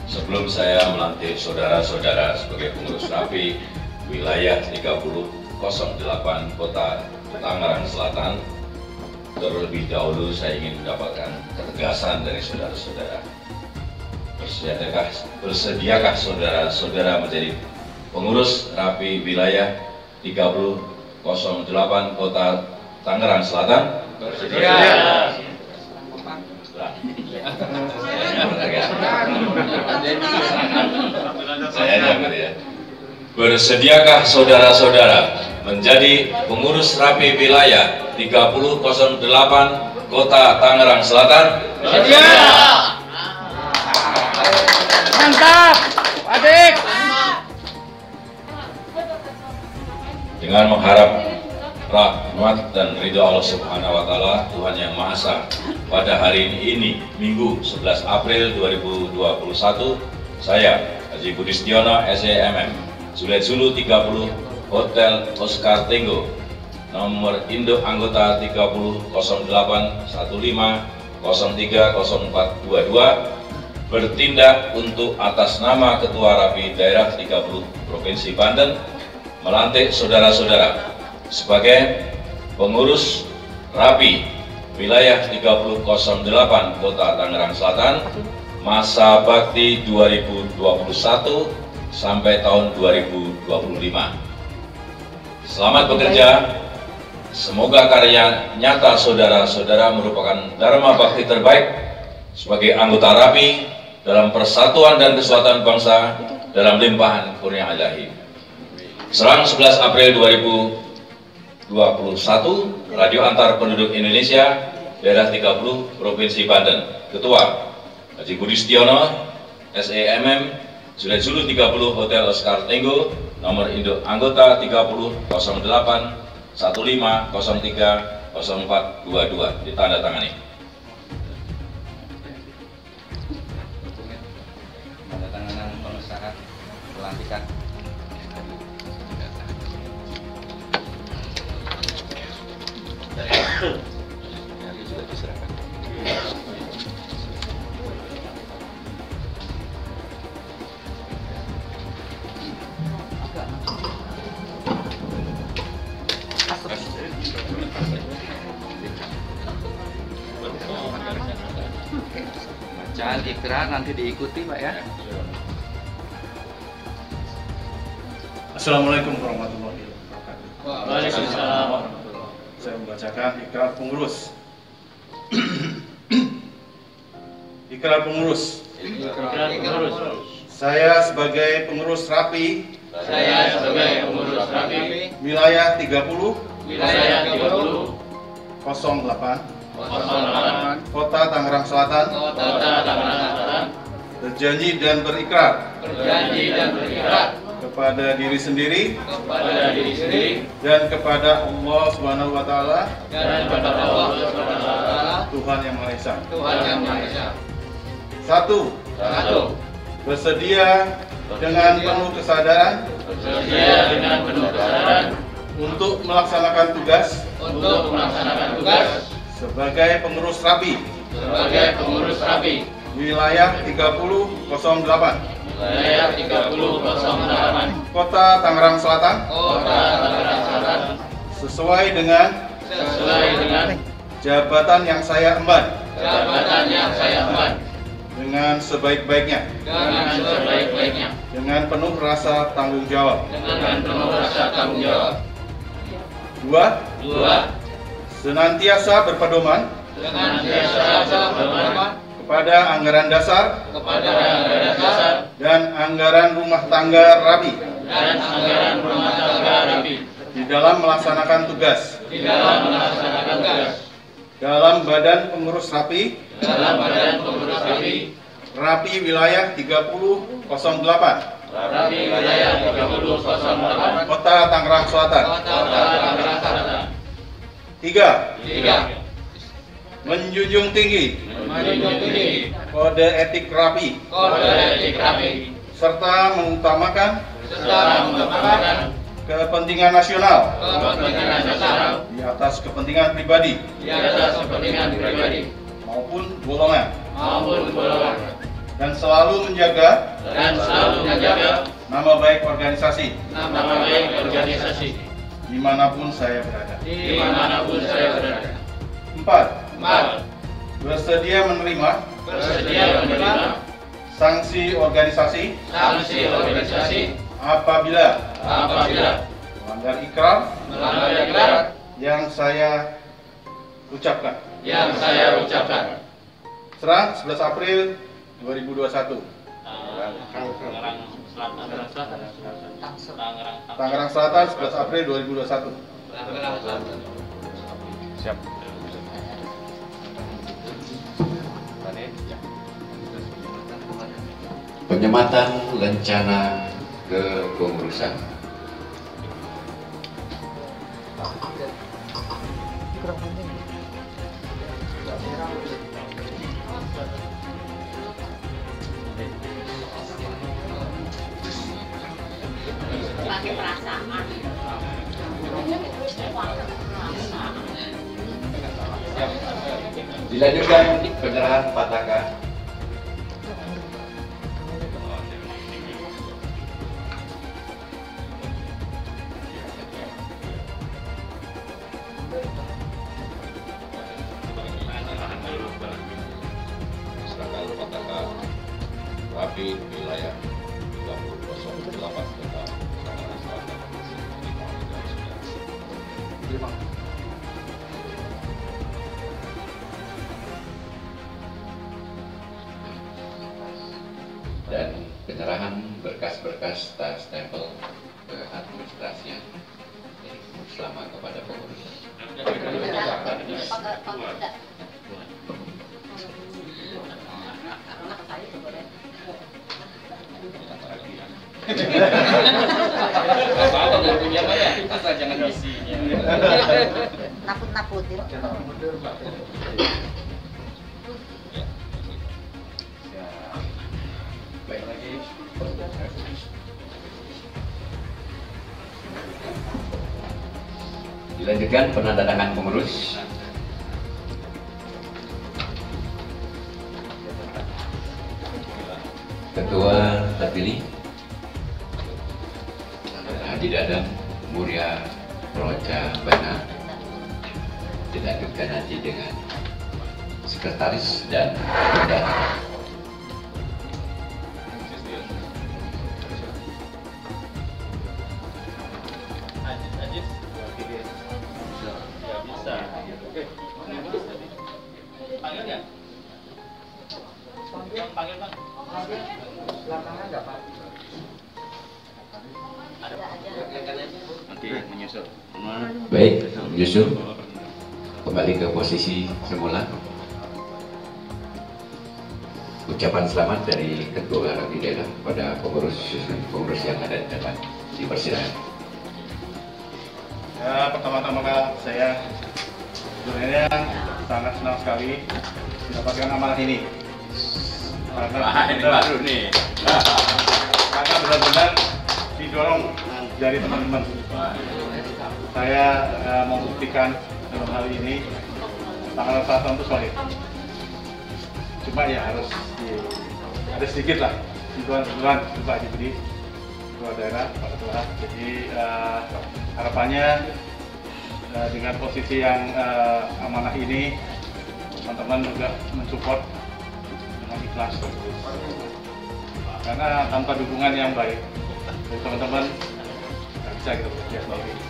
Sebelum saya melantik saudara-saudara sebagai pengurus rapi wilayah 3008 Kota Tangerang Selatan, terlebih dahulu saya ingin mendapatkan ketegasan dari saudara-saudara. Bersediakah saudara-saudara menjadi pengurus rapi wilayah 3008 Kota Tangerang Selatan? Bersedia. Saya jangan ya. Bersediakah saudara-saudara menjadi pengurus rapi wilayah 3008 Kota Tangerang Selatan? Bersedia. Mantap, adik. Dengan mengharap rahmat dan ridho Allah Subhanahu wa Ta'ala, Tuhan Yang Maha Esa, pada hari ini Minggu 11 April 2021, saya Haji Budi Setiono SEMM Juliet Sulu 30 Hotel Oscar Tenggo, nomor induk anggota 300815030422, bertindak untuk atas nama Ketua Rapi Daerah 30 Provinsi Banten melantik saudara-saudara sebagai pengurus rapi wilayah 3008 Kota Tangerang Selatan, masa bakti 2021 sampai tahun 2025. Selamat bekerja, semoga karya nyata saudara-saudara merupakan dharma bakti terbaik sebagai anggota RAPI dalam persatuan dan kesatuan bangsa dalam limpahan kurnia ilahi. Serang 11 April 2021, Radio Antar Penduduk Indonesia, Daerah 30, Provinsi Banten. Ketua Haji Budi Setiono, SEMM, Juliet Zulu 30, Hotel Oscar Tango, nomor induk anggota 30 08 15 03 04 22, ditandatangani. Penandatanganan pengesahan pelantikan. Nanti juga diserahkan. Bacaan ikrar nanti diikuti, Pak ya. Assalamualaikum warahmatullahi wabarakatuh. Waalaikumsalam. Saya membacakan ikrar pengurus. Ikrar pengurus. Ikrar pengurus. Saya sebagai pengurus RAPI. Saya sebagai pengurus RAPI. Wilayah 30. Wilayah 30. 08. 08. Kota Tangerang Selatan. Kota Tangerang Selatan. Berjanji dan berikrar. Berjanji dan berikrar. Kepada diri sendiri. Kepada diri sendiri. Dan kepada Allah Subhanahu wa Ta'ala. Dan kepada Allah Subhanahu wa Ta'ala. Tuhan Yang Maha Esa. Tuhan Yang Maha Esa. Satu. Bersedia dengan penuh kesadaran. Bersedia dengan penuh kesadaran. Untuk melaksanakan tugas. Untuk melaksanakan tugas. Sebagai pengurus RAPI. Sebagai pengurus RAPI. Wilayah 3008. Wilayah 3008. Kota Tangerang Selatan. Kota Tangerang Selatan. Sesuai dengan jabatan yang saya emban. Jabatan yang saya emban. Dengan sebaik-baiknya. Dengan sebaik-baiknya. Dengan penuh rasa tanggung jawab. Dengan penuh rasa tanggung jawab. Dua. Senantiasa berpedoman. Kepada anggaran dasar. Dan anggaran rumah tangga RAPI. Di dalam melaksanakan tugas. Dalam Badan Pengurus RAPI. RAPI Wilayah 3008. RAPI Wilayah 3008. Kota Tangerang Selatan. Tiga. Menjunjung tinggi. Kode etik RAPI. Serta mengutamakan. Kepentingan nasional. Di atas kepentingan pribadi. Maupun golongan. Dan selalu menjaga. Nama baik organisasi. Dimanapun saya berada. Empat. Bersedia menerima. Sanksi organisasi. Apabila melanggar ikrar. Yang saya ucapkan. Serang 11 April 2021. Tangerang Selatan 11 April 2021. Siap. Penyematan rencana kepengurusan. Pakai perasaan. Dilanjutkan penyerahan pataka. Rapi wilayah 3008 Kota Tangerang Selatan. Dan penyerahan berkas-berkas stempel ke administrasian. Selamat kepada pengurus. Apa-apa nggak punya Pak ya? Asal jangan isinya. Nakut-nakutin. Baik lagi. Dilanjutkan penandatangan pengurus. Ketua terpilih Haji Dadang Mulia Roja Bana dilanjutkan nanti dengan sekretaris dan bendahara. Baik, Yusuf kembali ke posisi semula. Ucapan selamat dari Ketua Rapi Daerah kepada pengurus yang ada di depan di persidangan. Ya, pertama-tama saya sebenarnya sangat senang sekali mendapatkan amanah ini. Ini baru nih. Karena benar-benar didorong dari teman-teman. Saya mau buktikan dalam hal ini tanggal 1 itu solid. Cuma ya harus ada sedikit lah sentuhan-sentuhan coba diberi ketua daerah, Pak Ketua. Jadi harapannya dengan posisi yang amanah ini teman-teman juga mensupport dengan ikhlas. Karena tanpa dukungan yang baik dari teman-teman nggak bisa kita bekerja sendiri.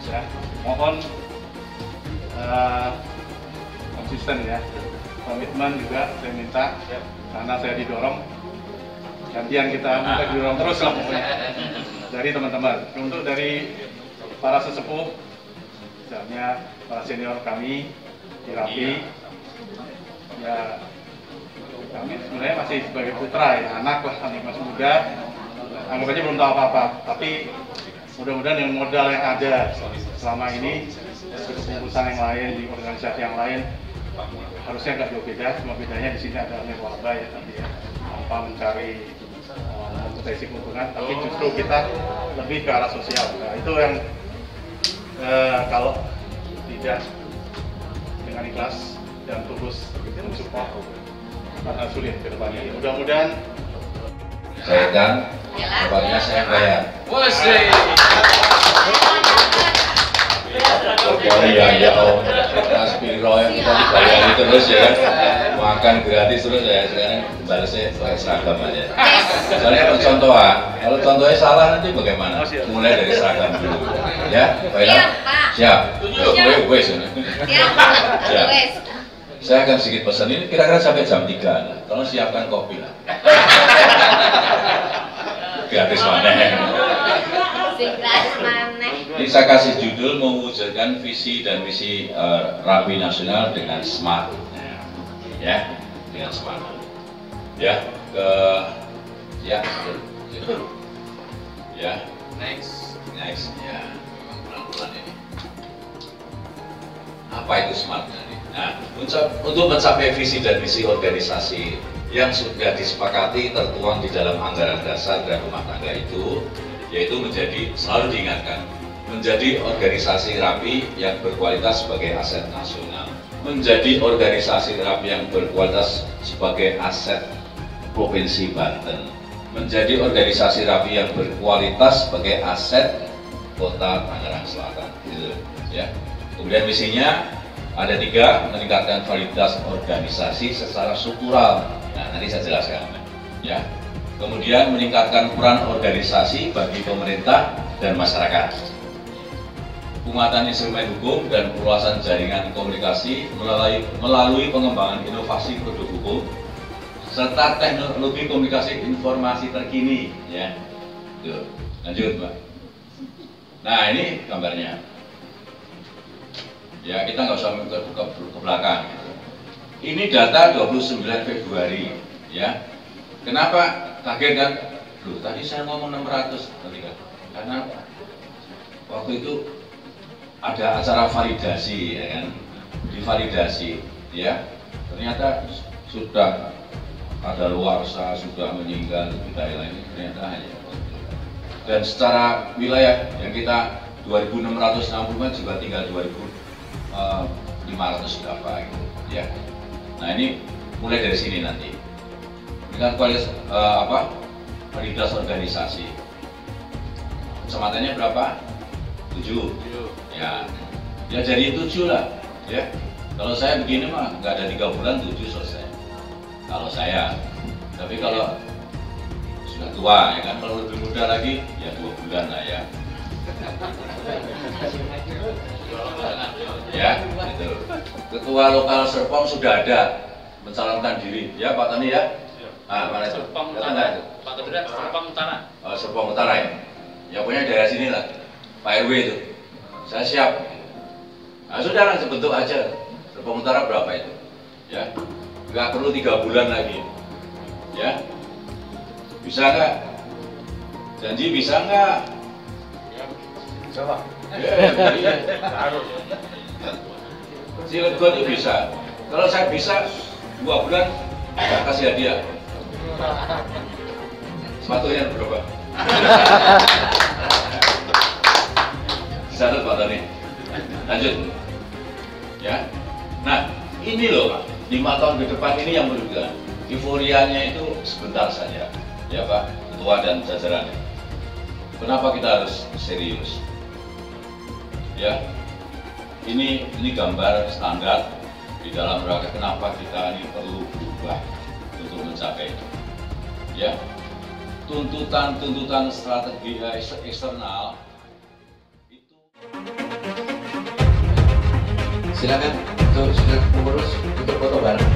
Ya, mohon konsisten ya, komitmen juga saya minta karena saya didorong, gantian kita minta didorong terus lah pokoknya dari teman-teman. Untuk dari para sesepuh, misalnya para senior kami di Rapi, ya kami sebenarnya masih sebagai putra ya, anak lah, anak masih muda, anggap aja belum tahu apa-apa, tapi mudah-mudahan yang modal yang ada selama ini di kepengurusan yang lain, di organisasi yang lain harusnya nggak jauh beda, cuma bedanya di sini ada nirwaba ya tadi ya, tanpa mencari potensi keuntungan, tapi justru kita lebih ke arah sosial. Nah, itu yang kalau tidak dengan ikhlas dan tulus mensupport akan sulit ke depannya. Mudah-mudahan saya dan kabarnya saya bayar. Ya om, Aspiro yang kita dibayari terus ya, makan gratis terus ya, sekarang balasnya pakai seragam aja. Soalnya percontohan, kalau contohnya salah nanti bagaimana? Mulai dari seragam dulu, ya, baiklah. Siap. Siap. Saya akan sedikit pesan ini kira-kira sampai jam 3. Tolong siapkan kopi lah. Gratis mana? Ini saya kasih judul mewujudkan visi dan misi Rapi Nasional dengan smart, ya, dengan smart, ya, ya, ya, next, ya, pelan-pelan ini. Apa itu smart? Nah, untuk mencapai visi dan misi organisasi yang sudah disepakati tertuang di dalam anggaran dasar dan rumah tangga itu, yaitu selalu diingatkan, menjadi organisasi Rapi yang berkualitas sebagai aset nasional, menjadi organisasi Rapi yang berkualitas sebagai aset Provinsi Banten, menjadi organisasi Rapi yang berkualitas sebagai aset Kota Tangerang Selatan, gitu, ya. Kemudian misinya ada 3, meningkatkan validitas organisasi secara struktural. Nah, nanti saya jelaskan, ya. Kemudian meningkatkan peran organisasi bagi pemerintah dan masyarakat. Penguatan instrumen hukum dan perluasan jaringan komunikasi melalui pengembangan inovasi produk hukum serta teknologi komunikasi informasi terkini. Ya, tuh. Lanjut, Mbak. Nah, ini gambarnya. Ya, kita nggak usah ke belakang. Ini data 29 Februari. Ya, kenapa kaget kan? Loh, tadi saya ngomong 600 tadi kan? Karena waktu itu ada acara validasi, ya kan? Divalidasi, ya. Ternyata sudah ada luarsa, sudah meninggal, kita ini ternyata hanya. Dan secara wilayah yang kita 2.660 juga tinggal 2.500 berapa gitu, ya. Nah, ini mulai dari sini nanti. Dengan kualitas validitas organisasi. Kecamatannya berapa? 7. Ya, ya jadi 7 lah. Ya, kalau saya begini mah nggak ada 3 bulan 7 selesai. Kalau saya, tapi kalau sudah tua ya kan, kalau lebih muda lagi ya 2 bulan lah ya. Ya, itu. Ketua lokal Serpong sudah ada mencalonkan diri, ya Pak Tani ya. Ah, mana itu? Serpong Utara. Pak Kedra, Serpong Utara. Oh, Serpong Utara ya. Ya punya daerah sini lah, Pak RW itu. Saya siap. Nah, sudah langsung bentuk aja. Serpong Utara berapa itu? Ya, nggak perlu 3 bulan lagi. Ya, bisa nggak? Janji bisa nggak? Coba. Ya, harus. Cilegon itu bisa. Kalau saya bisa 2 bulan, saya kasih hadiah. Sepatunya berapa? Catat Pak Tani. Lanjut. Ya. Nah, ini loh Pak. 5 tahun ke depan ini yang berbeda. Euforianya itu sebentar saja. Ya Pak, Ketua dan jajarannya. Kenapa kita harus serius? Ya. Ini gambar standar di dalam rangka kenapa kita ini perlu berubah untuk mencapai itu. Ya, tuntutan strategi eksternal itu. Silakan untuk pengurus untuk foto bareng.